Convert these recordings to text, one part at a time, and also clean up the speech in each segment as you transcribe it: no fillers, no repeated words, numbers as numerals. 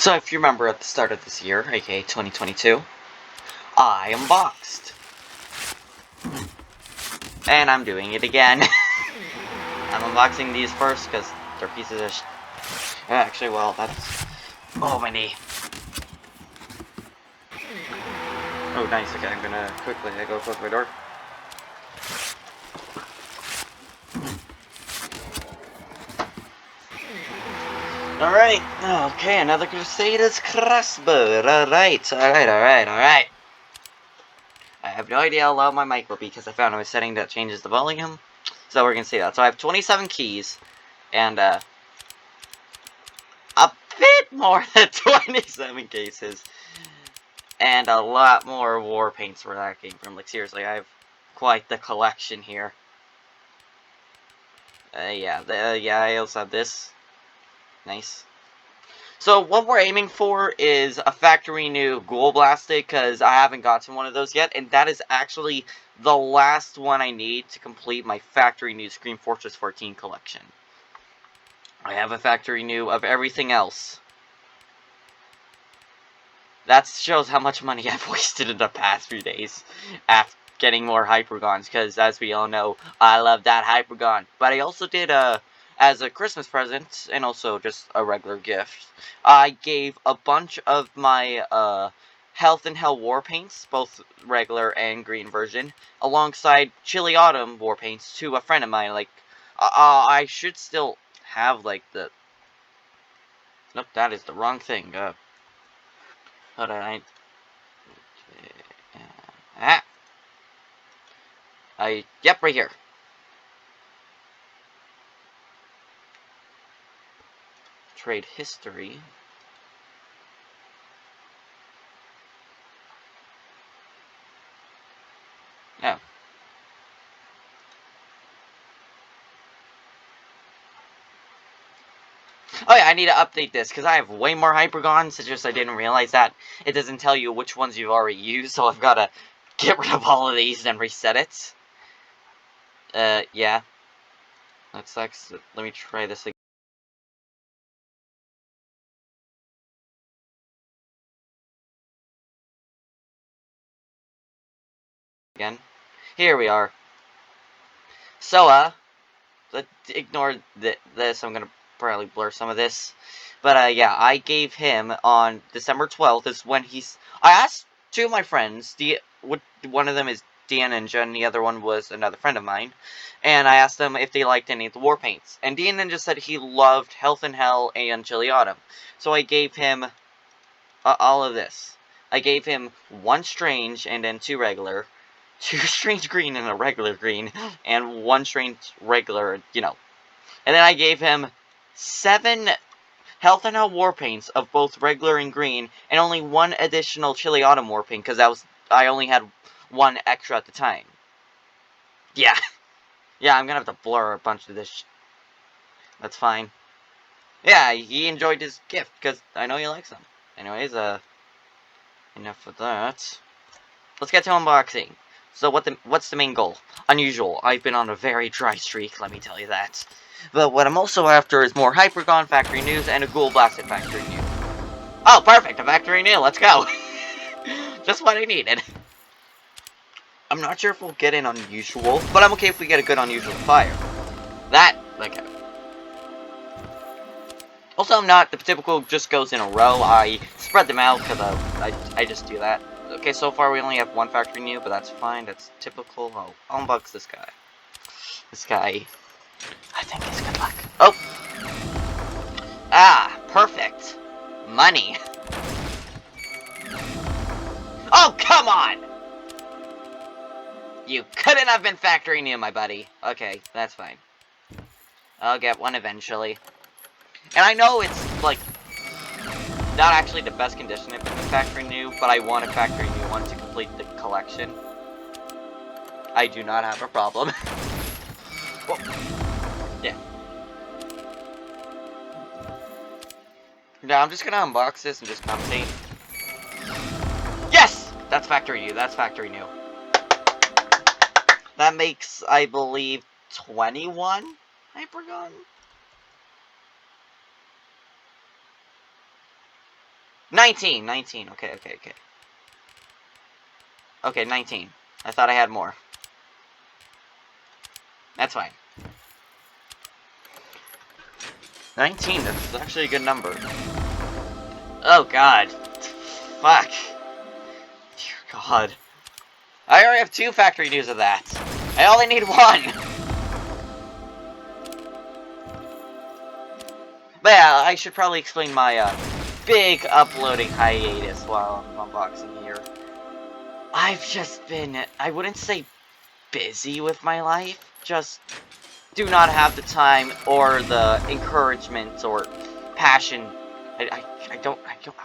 So if you remember at the start of this year, aka 2022, I unboxed. And I'm doing it again. I'm unboxing these first because they're pieces of Actually, well, that's... Oh, my knee. Oh, nice. Okay, I'm gonna quickly go close my door. Alright. Okay, another Crusaders crossbow. Alright. I have no idea how loud my mic will be because I found a setting that changes the volume. So we're gonna see that. So I have 27 keys. And, a bit more than 27 cases. And a lot more war paints where that came from. Like, seriously, I have quite the collection here. Yeah, I also have this. Nice. So, what we're aiming for is a factory new Ghoul Blasted, because I haven't gotten one of those yet, and that is actually the last one I need to complete my factory new Scream Fortress 14 collection. I have a factory new of everything else. That shows how much money I've wasted in the past few days after getting more Hypergons, because as we all know, I love that Hypergon. But I also did, as a Christmas present, and also just a regular gift, I gave a bunch of my, Health and Hell war paints, both regular and green version, alongside Chilly Autumn war paints to a friend of mine. Like, I should still have, like, the... Nope, that is the wrong thing. Hold on, yep, right here. Trade history. Oh. Oh yeah, I need to update this, because I have way more Hypergons, it's just I didn't realize that. It doesn't tell you which ones you've already used, so I've got to get rid of all of these and reset it. Yeah. That sucks. Let me try this again. Here we are. So, let's ignore this. I'm gonna probably blur some of this. But, yeah, I gave him on December 12th is when I asked two of my friends, one of them is Dean Ninja, and the other one was another friend of mine, and I asked them if they liked any of the war paints. And Dean Ninja said he loved Health and Hell and Chilly Autumn. So I gave him all of this. I gave him one strange and then two regular, two strange green and a regular green, and one strange regular, And then I gave him 7 Health and Hell war paints of both regular and green, and only one additional Chilly Autumn war paint, because I only had one extra at the time. Yeah. Yeah, I'm gonna have to blur a bunch of this That's fine. Yeah, he enjoyed his gift, because I know he likes them. Anyways, enough of that. Let's get to unboxing. So what's the main goal? Unusual. I've been on a very dry streak, let me tell you that. But what I'm also after is more Hypergon factory news and a Ghoul Blasted factory news. Oh, perfect! A factory new, let's go! Just what I needed. I'm not sure if we'll get an unusual, but I'm okay if we get a good unusual fire. Also, I'm not the typical just goes in a row. I spread them out because I just do that. Okay, so far we only have one factory new, but that's fine. That's typical. I'll unbox this guy. This guy, I think is good luck. Oh! Ah, perfect. Money. Oh, come on! You couldn't have been factory new, my buddy. Okay, that's fine. I'll get one eventually. And I know it's, like, not actually the best condition if it's a factory new, but I want a factory new one to complete the collection. I do not have a problem. Well, yeah. Now I'm just gonna unbox this and just commentate. Yes! That's factory new, that's factory new. That makes, I believe, 21 Hypergon? 19. 19. Okay, okay, okay. Okay, 19. I thought I had more. That's fine. 19, that's actually a good number. Oh, God. Fuck. Dear God. I already have 2 factory news of that. I only need 1. But yeah, I should probably explain my, big uploading hiatus while I'm unboxing here. I've just been, I wouldn't say busy with my life, just do not have the time or the encouragement or passion. I don't,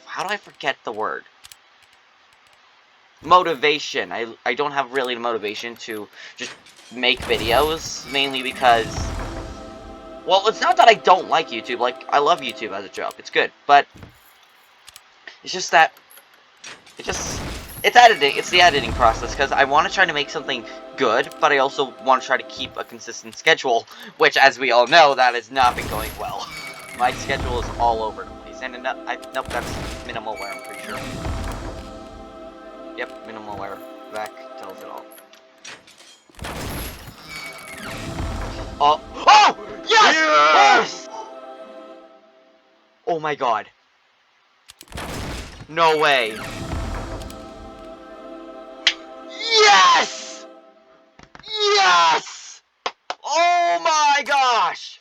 how do I forget the word? Motivation. I don't have really the motivation to just make videos, mainly because, well, it's not that I don't like YouTube, like, I love YouTube as a job, it's good, but it's just that, it's editing, it's the editing process, because I want to try to make something good, but I also want to try to keep a consistent schedule, which, as we all know, that has not been going well. My schedule is all over the place, and nope, that's minimal wear, I'm pretty sure. Yep, minimal wear. Back tells it all. Oh! Oh! Yes! Yes! Oh my god. No way. Yes! Yes! Oh my gosh!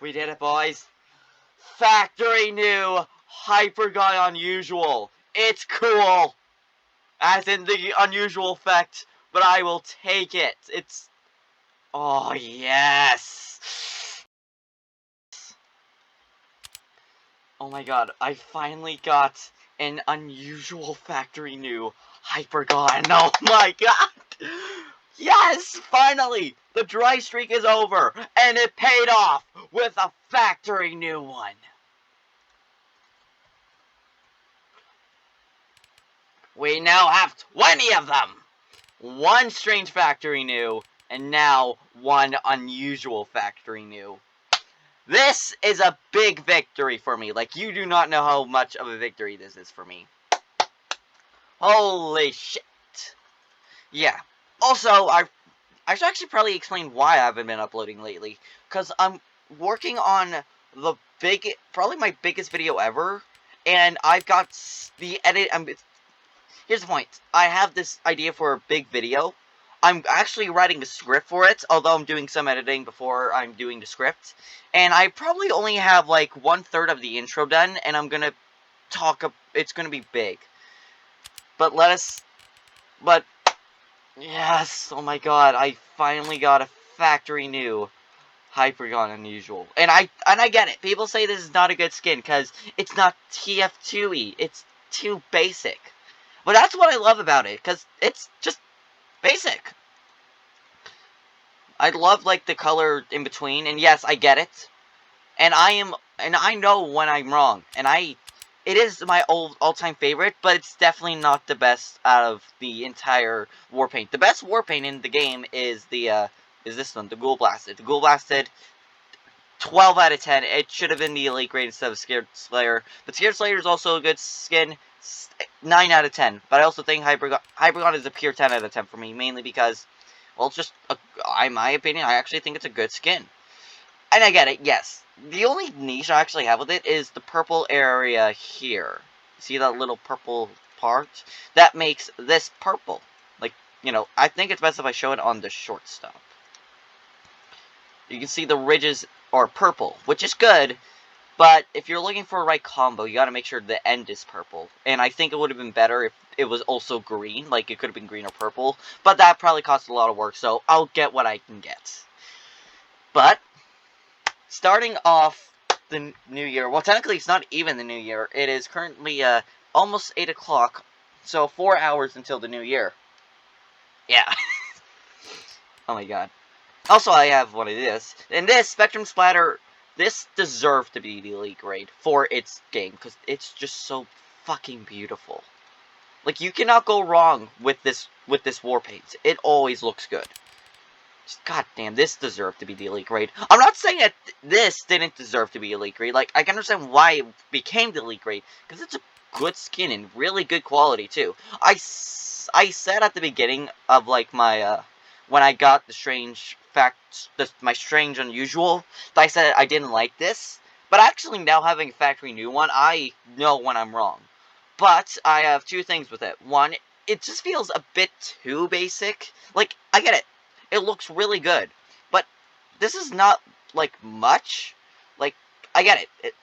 We did it, boys. Factory new Hypergun Unusual. It's cool. As in the unusual effect, but I will take it. It's... Oh, yes. Oh my god, I finally got an unusual factory new Hypergun. Oh my god! Yes, finally! The dry streak is over, and it paid off with a factory new one. We now have 20 of them! 1 strange factory new, and now 1 unusual factory new. This is a big victory for me. Like, you do not know how much of a victory this is for me. Holy shit. Yeah. Also, I should actually probably explain why I haven't been uploading lately. Because I'm working on the probably my biggest video ever. And I've got the edit, here's the point. I have this idea for a big video. I'm actually writing a script for it, although I'm doing some editing before I'm doing the script. And I probably only have like 1/3 of the intro done, and I'm gonna it's gonna be big. But yes, oh my god, I finally got a factory new Hypergon Unusual. And I get it. People say this is not a good skin because it's not TF2-y. It's too basic. But that's what I love about it, because it's just basic. I love, like, the color in between, and yes, I get it. And I know when I'm wrong, and it is my all-time favorite, but it's definitely not the best out of the entire Warpaint. The best Warpaint in the game is is this one, the Ghoul Blasted. The Ghoul Blasted, 12 out of 10. It should have been the Elite grade instead of Scared Slayer. But Scared Slayer is also a good skin. 9 out of 10. But I also think Hypergon is a pure 10 out of 10 for me, mainly because, well, it's just, in my opinion, I actually think it's a good skin. And I get it, yes. The only niche I actually have with it is the purple area here. See that little purple part? That makes this purple. Like, you know, I think it's best if I show it on the shortstop. You can see the ridges are purple, which is good, but if you're looking for a right combo, you gotta make sure the end is purple. And I think it would have been better if it was also green, like it could have been green or purple, but that probably cost a lot of work, so I'll get what I can get. But, starting off the new year, well, technically it's not even the new year, it is currently, almost 8 o'clock, so 4 hours until the new year. Yeah. Oh my god. Also, I have one of this. And this, Spectrum Splatter, this deserved to be the Elite grade for its game, because it's just so fucking beautiful. Like, you cannot go wrong with this Warpaint. It always looks good. God damn, this deserved to be the elite grade. I'm not saying that this didn't deserve to be elite grade. Like, I can understand why it became the elite grade, because it's a good skin and really good quality, too. I said at the beginning of, like, my, when I got the strange fact, my strange unusual, I said I didn't like this. But actually, now having a factory new one, I know when I'm wrong. But I have two things with it. One, it just feels a bit too basic. Like, I get it. It looks really good. But this is not, like, much. Like, I get it.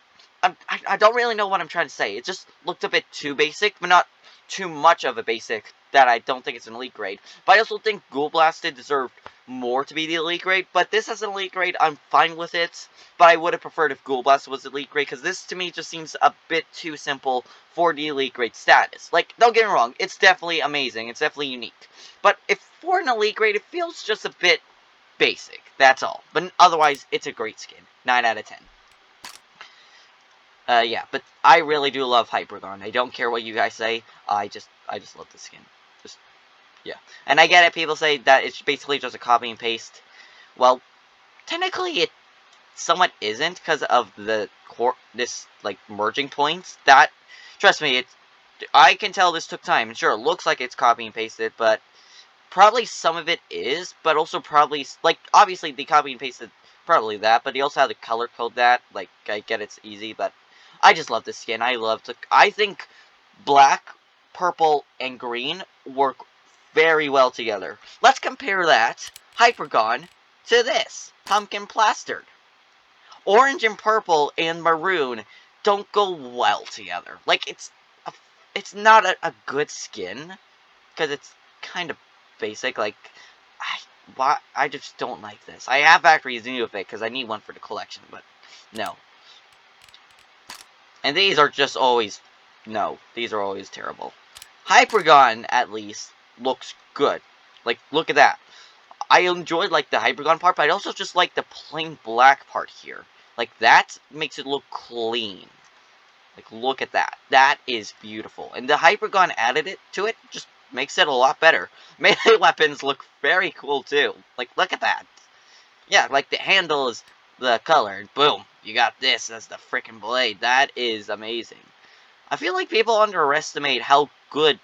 I don't really know what I'm trying to say. It just looked a bit too basic, but not too much of a basic that I don't think it's an elite grade. But I also think Ghoul Blasted deserved more to be the elite grade. But this as an elite grade, I'm fine with it. But I would have preferred if Ghoul Blasted was elite grade, because this to me just seems a bit too simple for the elite grade status. Like, don't get me wrong, it's definitely amazing. It's definitely unique. But if for an elite grade, it feels just a bit basic. That's all. But otherwise, it's a great skin. 9 out of 10. Yeah, but I really do love Hypergon. I don't care what you guys say. I just love the skin. Just, yeah. And I get it, people say that it's basically just a copy and paste. Well, technically it somewhat isn't, because of the like, merging points. That, trust me, I can tell this took time. Sure, it looks like it's copy and pasted, but probably some of it is, but also probably, like, obviously the copy and pasted probably that, but you also have to color code that. Like, I get it's easy, but I just love this skin. I think black, purple, and green work very well together. Let's compare that, Hypergon, to this, pumpkin plastered. Orange and purple and maroon don't go well together. Like, it's not a good skin, because it's kind of basic. Like, I just don't like this. I have factories new of it, because I need one for the collection, but no. And these are just always, no, these are always terrible. Hypergon, at least, looks good. Like, look at that. I enjoyed, like, the Hypergon part, but I also just like the plain black part here. Like, that makes it look clean. Like, look at that. That is beautiful. And the Hypergon added it to it, just makes it a lot better. Melee weapons look very cool, too. Like, look at that. Yeah, like, the handle is the color. Boom. You got this as the freaking blade. That is amazing. I feel like people underestimate how good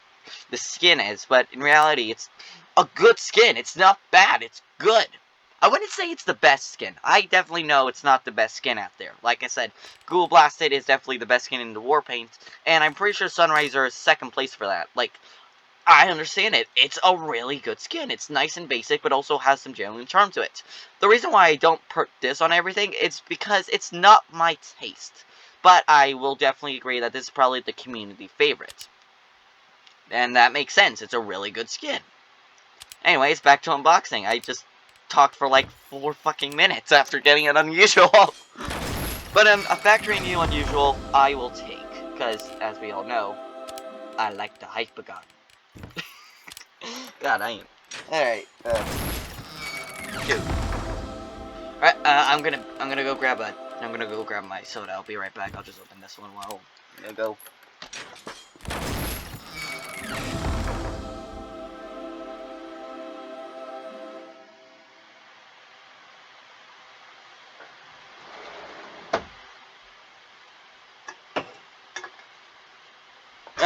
the skin is, but in reality, it's a good skin. It's not bad. It's good. I wouldn't say it's the best skin. I definitely know it's not the best skin out there. Like I said, Ghoul Blasted is definitely the best skin in the Warpaint, and I'm pretty sure Sunriser is second place for that. Like, I understand it. It's a really good skin. It's nice and basic, but also has some genuine charm to it. The reason why I don't put this on everything is because it's not my taste. But I will definitely agree that this is probably the community favorite. And that makes sense. It's a really good skin. Anyways, back to unboxing. I just talked for like 4 fucking minutes after getting an unusual. But a factory new unusual I will take. Because, as we all know, I like the Hypergon. God, I am. Alright, dude. Alright, I'm gonna go grab my soda. I'll be right back. I'll just open this one while I'm gonna go.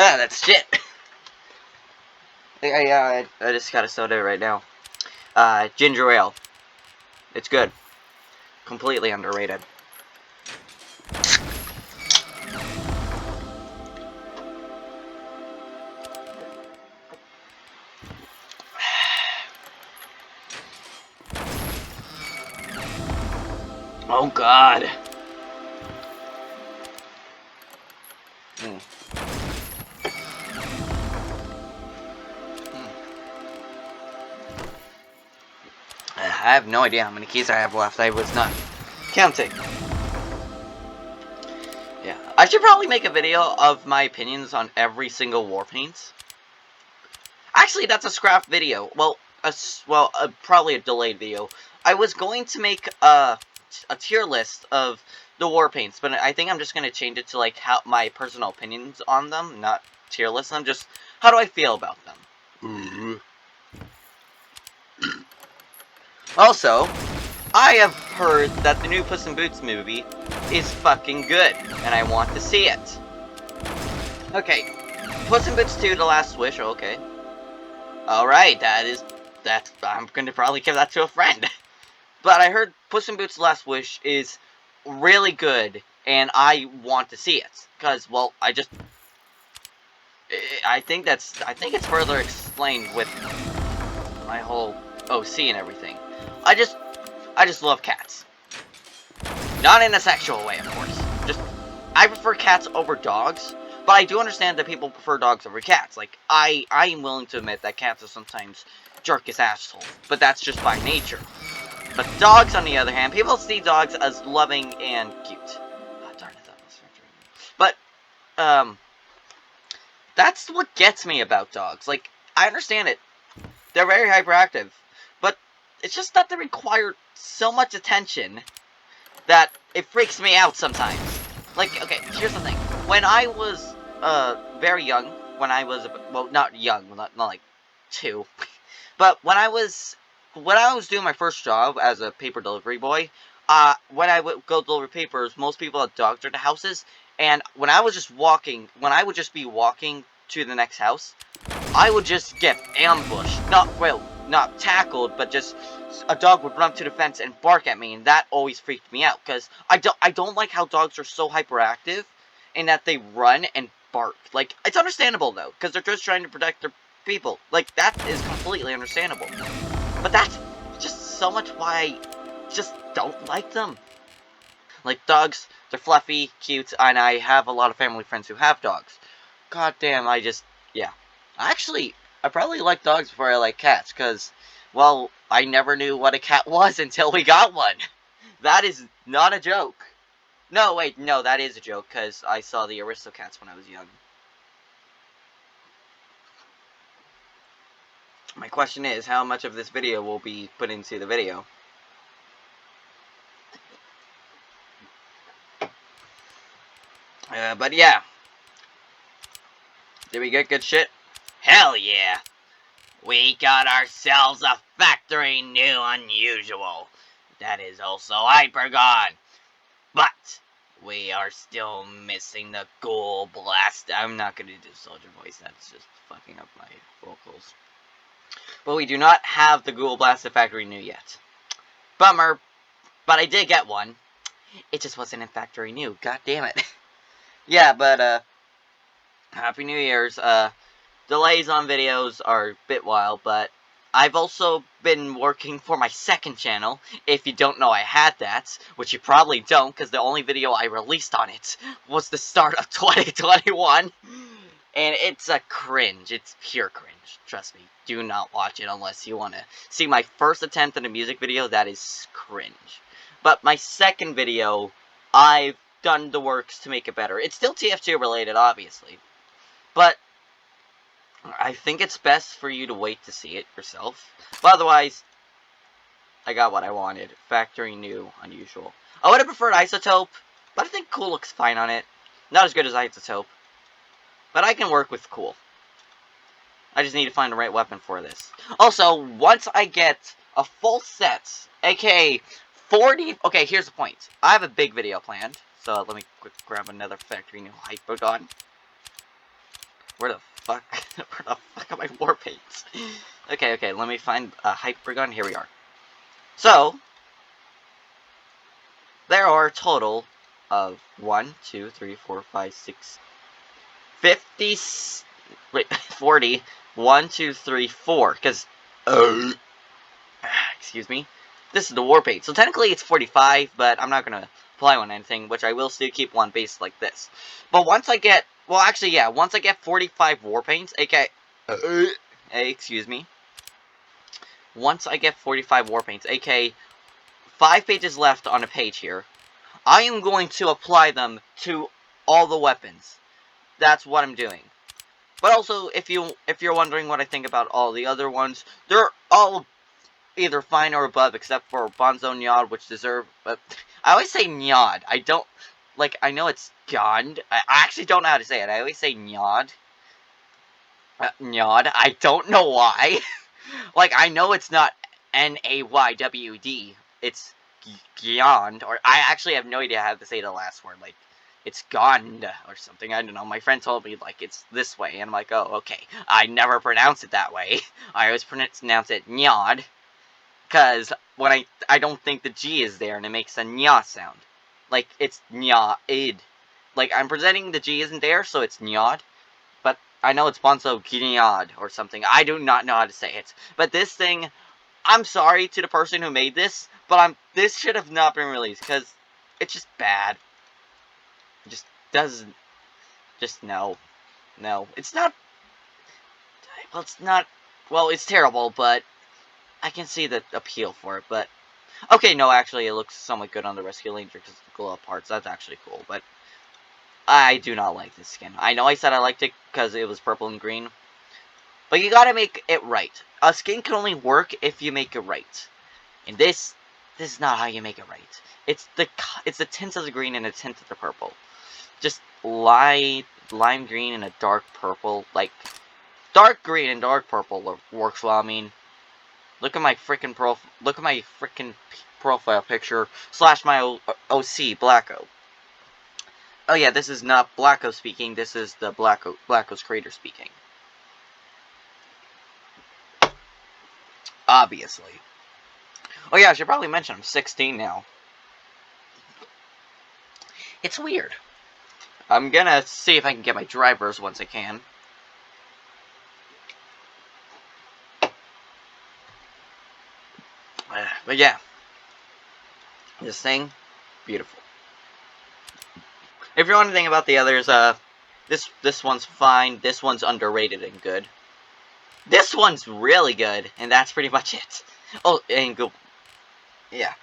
Ah, that's shit. I just got a soda right now. Ginger ale. It's good. Completely underrated. Oh God. I have no idea how many keys I have left. I was not counting. Yeah, I should probably make a video of my opinions on every single Warpaint. Actually, that's a scrap video. Well, probably a delayed video. I was going to make a tier list of the Warpaints, but I think I'm just gonna change it to like how my personal opinions on them, not tier list them. Just how do I feel about them? Also, I have heard that the new Puss in Boots movie is fucking good, and I want to see it. Okay, Puss in Boots 2: The Last Wish, okay. Alright, I'm gonna probably give that to a friend. But I heard Puss in Boots: The Last Wish is really good, and I want to see it. Because, well, I think it's further explained with my whole OC and everything. I just love cats. Not in a sexual way, of course. Just, I prefer cats over dogs, but I do understand that people prefer dogs over cats. Like, I am willing to admit that cats are sometimes jerkish assholes, but that's just by nature. But dogs, on the other hand, people see dogs as loving and cute. Oh, darn it, that was factory. But, that's what gets me about dogs. Like, I understand it. They're very hyperactive, but it's just that they require so much attention that it freaks me out sometimes. Like, okay, here's the thing. When I was, very young, when I was, well, not young, not like 2, but when I was doing my first job as a paper delivery boy, when I would go deliver papers, most people had dogs at the houses, and when I would just be walking to the next house, I would just get ambushed. Not tackled, but just a dog would run up to the fence and bark at me, and that always freaked me out, because I don't like how dogs are so hyperactive, and that they run and bark. Like, it's understandable, though, because they're just trying to protect their people. Like, that is completely understandable. But that's just so much why I just don't like them. Like, dogs, they're fluffy, cute, and I have a lot of family friends who have dogs. God damn, yeah. Actually, I probably like dogs before I like cats, because, well, I never knew what a cat was until we got one. That is not a joke. No, wait, no, that is a joke, because I saw the Aristocats when I was young. My question is, how much of this video will be put into the video? But yeah. Did we get good shit? Hell yeah! We got ourselves a factory new unusual. That is also Hypergon. But we are still missing the Ghoul Blast. I'm not gonna do Soldier Voice, that's just fucking up my vocals. But we do not have the Ghoul Blaster Factory New yet. Bummer, but I did get one. It just wasn't in Factory New, god damn it. Yeah, but Happy New Year's. Delays on videos are a bit wild, but I've also been working for my second channel. If you don't know I had that, which you probably don't, because the only video I released on it was the start of 2021. And it's a cringe. It's pure cringe. Trust me. Do not watch it unless you want to see my first attempt at a music video. That is cringe. But my second video, I've done the works to make it better. It's still TF2 related, obviously. But I think it's best for you to wait to see it yourself. But otherwise, I got what I wanted. Factory New Unusual. I would have preferred Isotope, but I think Cool looks fine on it. Not as good as Isotope. But I can work with Cool. I just need to find the right weapon for this. Also, once I get a full set, aka 40... Okay, here's the point. I have a big video planned. So let me quick grab another Factory New Hypergon. Where the fuck are my war paints? Okay, let me find a Hypergun. Here we are. So, there are a total of 1, 2, 3, 4, 5, 6, 50, wait, 40, 1, 2, 3, 4, because, excuse me, this is the war paint. So technically it's 45, but I'm not going to apply on anything, which I will still keep one base like this. But once I get, well, actually, yeah, once I get 45 war paints, aka, excuse me, once I get 45 war paints, aka 5 pages left on a page here, I am going to apply them to all the weapons. That's what I'm doing. But also, if you're wondering what I think about all the other ones, they're all either fine or above, except for Bonzo Nyad, which deserve... But I always say Nyad. I don't... Like, I know it's Gond. I actually don't know how to say it. I always say Nyad. Nyad. I don't know why. Like, I know it's not Naywd. It's Gyond, or I actually have no idea how to say the last word. Like, it's Gond or something. I don't know. My friend told me, like, it's this way. And I'm like, oh, okay. I never pronounce it that way. I always pronounce it Nyod. Because when I don't think the G is there, and it makes a Nya sound. Like, it's Nya-id. Like, I'm presenting the G isn't there, so it's Nyod. But I know it's Bonzo Gyod or something. I do not know how to say it. But this thing, I'm sorry to the person who made this, but this should have not been released, because it's just bad. It just doesn't, just no. No. It's not, well, it's not, well, it's terrible, but I can see the appeal for it, but, okay, no, actually, it looks somewhat good on the Rescue Ranger, because the glow-up parts, that's actually cool, but I do not like this skin. I know I said I liked it because it was purple and green, but you gotta make it right. A skin can only work if you make it right. And this is not how you make it right. It's the tints of the green and the tint of the purple. Just light lime green and a dark purple. Like, dark green and dark purple works well. I mean, look at my freaking profile picture / my OC Blacko. Oh yeah, this is not Blacko speaking. This is the Blacko's creator speaking. Obviously. Oh yeah, I should probably mention I'm 16 now. It's weird. I'm gonna see if I can get my drivers once I can. But yeah. This thing, beautiful. If you want to think about the others, this one's fine. This one's underrated and good. This one's really good, and that's pretty much it. Oh, and go. Yeah.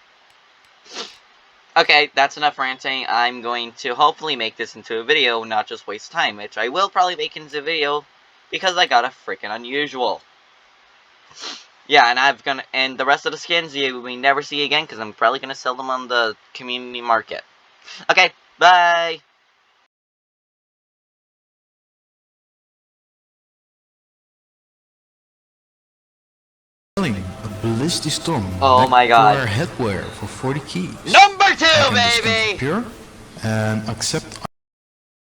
Okay, that's enough ranting. I'm going to hopefully make this into a video, not just waste time, which I will probably make into a video, because I got a freaking unusual. Yeah, and the rest of the skins you may never see again, because I'm probably gonna sell them on the community market. Okay, bye! A ballistic storm. Oh my god. For headwear for 40 keys. Number 2, baby! Pure and accept